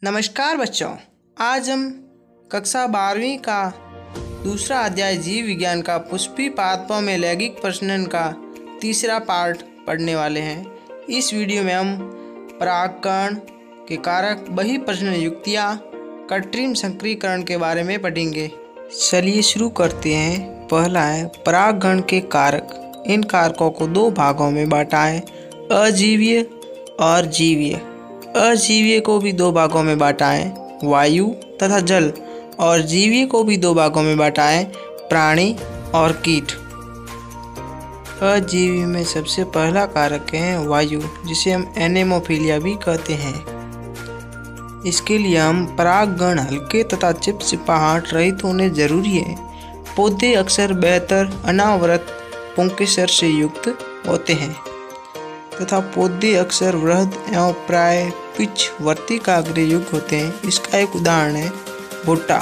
नमस्कार बच्चों, आज हम कक्षा 12वीं का दूसरा अध्याय जीव विज्ञान का पुष्पी पादपों में लैंगिक प्रजनन का तीसरा पार्ट पढ़ने वाले हैं। इस वीडियो में हम परागकण के कारक, बहिर्प्रजनन युक्तियाँ, कृत्रिम संकरीकरण के बारे में पढ़ेंगे। चलिए शुरू करते हैं। पहला है परागकण के कारक। इन कारकों को दो भागों में बांटा है, अजीवीय और जीवीय। अजीवीय को भी दो भागों में बांटा है, वायु तथा जल, और जीवीय को भी दो भागों में बांटा है, प्राणी और कीट। अजीवीय में सबसे पहला कारक है वायु, जिसे हम एनेमोफिलिया भी कहते हैं। इसके लिए हम परागकण हल्के तथा चिपचिपाहट रहित होने जरूरी है। पौधे अक्सर बेहतर अनावृत पुंकेसर से युक्त होते हैं तथा पौधे अक्सर वृहद एवं प्राय पिच वर्तिकाग्र युक्त होते हैं। इसका एक उदाहरण है भुट्टा।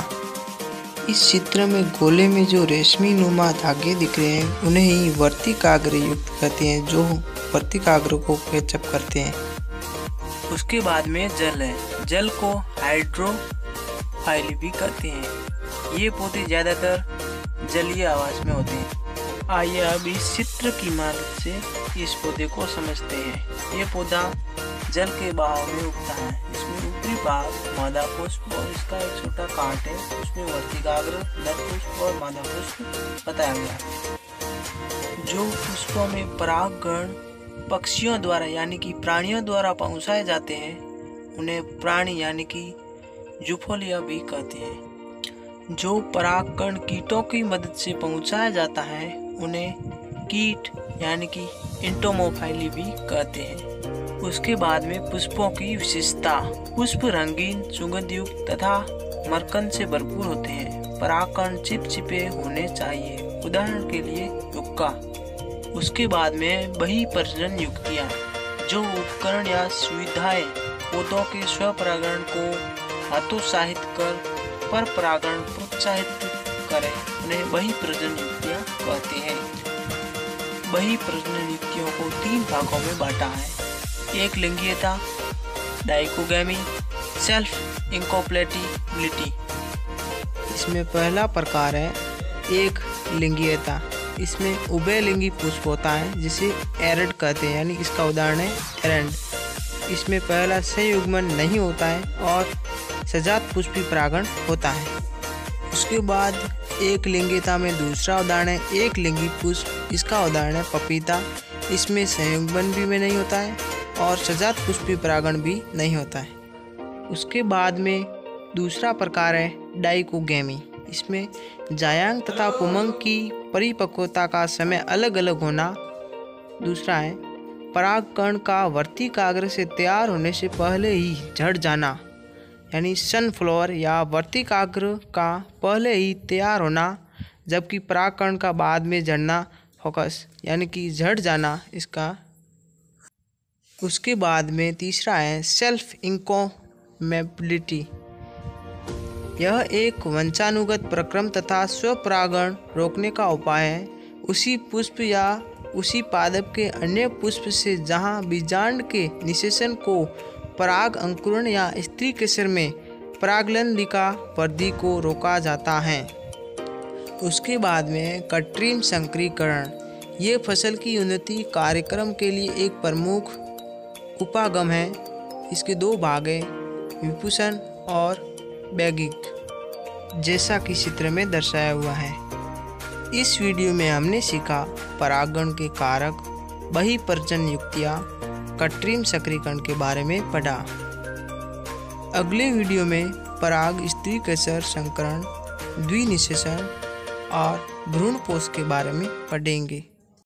इस चित्र में गोले में जो रेशमी नुमा धागे दिख रहे हैं उन्हें ही वर्तिकाग्र युक्त कहते हैं, जो वर्तिकाग्र को कैचअप करते हैं। उसके बाद में जल है। जल को हाइड्रोफाइल भी कहते हैं। ये पौधे ज्यादातर जलीय आवास में होते हैं। आइए अब इस चित्र की मदद से इस पौधे को समझते हैं। ये पौधा जल के बहाव में उगता है। इसमें ऊपरी भाग मादा पुष्प और इसका एक छोटा कांट है। उसमें वर्तिकाग्र, नर पुष्प और मादा पुष्प बताया गया है। जो पुष्पों में परागकण पक्षियों द्वारा यानी कि प्राणियों द्वारा पहुंचाए जाते हैं उन्हें प्राणी यानी कि जुफोलिया भी कहते हैं। जो परागकण कीटों की मदद से पहुंचाया जाता है उन्हें कीट यानी कि एंटोमोफाइली भी कहते हैं। उसके बाद में पुष्पों की विशेषता। पुष्प रंगीन, सुगंध युक्त तथा मरकंद से भरपूर होते हैं। परागकण चिपचिपे होने चाहिए, उदाहरण के लिए युक्का। उसके बाद में बहिर्प्रजनन युक्तियाँ। जो उपकरण या सुविधाएं पौधों के स्वपरागण को हतोत्साहित कर पर परागण प्रोत्साहित करें उन्हें बहिर्प्रजनन युक्तियाँ कहते हैं। बहिर्प्रजनन युक्तियों को तीन भागों में बांटा है। एक लिंगीयता, डाइकोगैमी, सेल्फ इनकॉम्पैटिबिलिटी। इसमें पहला प्रकार है एक लिंगीयता। इसमें उभयलिंगी पुष्प होता है जिसे एरंड कहते हैं, यानी इसका उदाहरण है एरंड। इसमें पहला संयुग्मन नहीं होता है और सजात पुष्पी परागण होता है। उसके बाद एक लिंगीयता में दूसरा उदाहरण है एक लिंगी पुष्प। इसका उदाहरण है पपीता। इसमें संयुग्मन भी में नहीं होता है और सजात पुष्पी परागण भी नहीं होता है। उसके बाद में दूसरा प्रकार है डाइकोगैमी। इसमें जायांग तथा पुमंग की परिपक्वता का समय अलग अलग होना। दूसरा है परागकण का वर्तिकाग्र से तैयार होने से पहले ही झड़ जाना, यानी सनफ्लावर या वर्तिकाग्र का पहले ही तैयार होना, जबकि परागकण का बाद में झड़ना, फोकस यानी कि झड़ जाना इसका। उसके बाद में तीसरा है सेल्फ इनकॉम्पैटिबिलिटी। यह एक वंशानुगत प्रक्रम तथा स्वपरागण रोकने का उपाय है। उसी पुष्प या उसी पादप के अन्य पुष्प से जहाँ बीजांड के निषेचन को पराग अंकुरण या स्त्री केसर में परागललिका वृद्धि को रोका जाता है। उसके बाद में कृत्रिम संकरीकरण। ये फसल की उन्नति कार्यक्रम के लिए एक प्रमुख उपागम है। इसके दो भाग हैं, विपुषण और बैगिक, जैसा कि चित्र में दर्शाया हुआ है। इस वीडियो में हमने सीखा परागकण के कारक, बहिर्प्रजनन युक्तियाँ, कृत्रिम संकरीकरण के बारे में पढ़ा। अगले वीडियो में पराग स्त्री केसर संकरण, द्विनिषेचन और भ्रूणपोष के बारे में पढ़ेंगे।